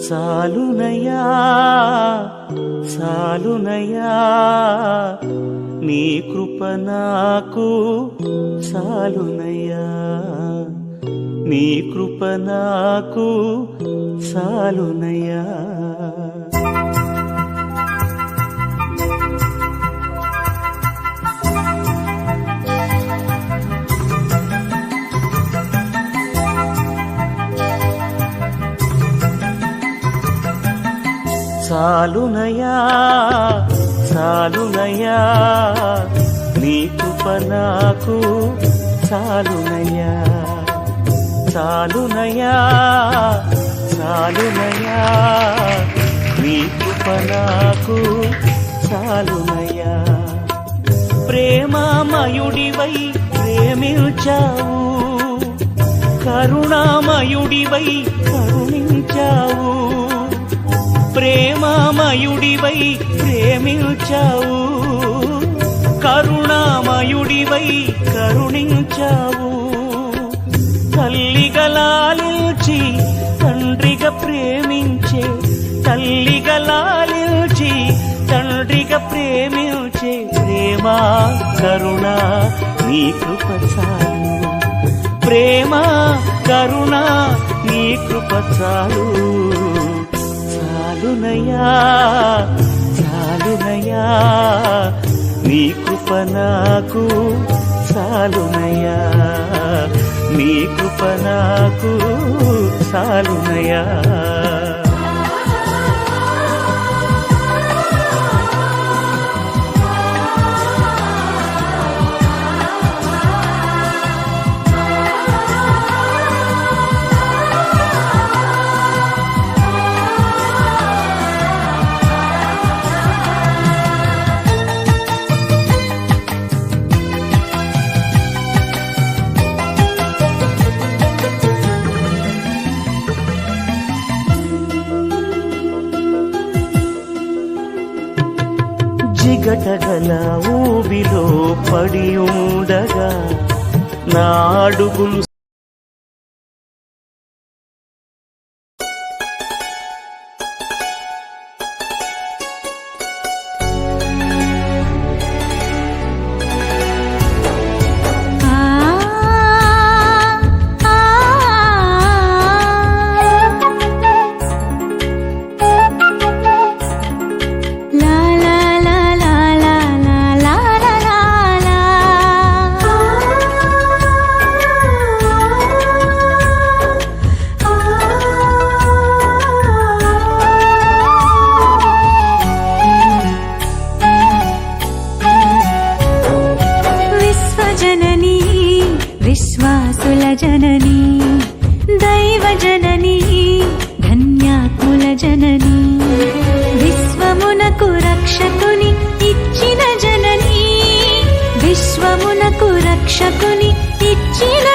సాలునయ్యా సాలునయ్యా నీ కృప నాకు సాలునయ్యా నీ కృప నాకు సాలునయ్యా సాలునయ్యా సాలునయ్యా నీ కృప నాకు సాలునయ్యా సాలునయ్యా సాలునయ్యా నీ కృప నాకు సాలునయ్యా ప్రేమామయుడివై ప్రేమించావు కరుణామయుడివై కరుణించావు ప్రేమామయుడివై ప్రేమించావు కరుణామయుడివై కరుణించావు తల్లిగా లాలించి తండ్రిగా ప్రేమించే తల్లిగా లాలించి తండ్రిగా ప్రేమించే ప్రేమ కరుణ నీ కృప చాలు ప్రేమ కరుణ నీ కృప చాలు సాలునయ్యా సాలునయ్యా నీ కృప నాకు సాలునయ్యా నీ కృప నాకు సాలునయ్యా జిగటగల ఊబిలో పడి ఉండగా నా అడుగులు విశ్వాసుల జననీ దైవ జననీ ధన్యాత్ముల జననీ విశ్వమునకు రక్షకుని ఇచ్చిన జననీ విశ్వమునకు రక్షకుని ఇచ్చిన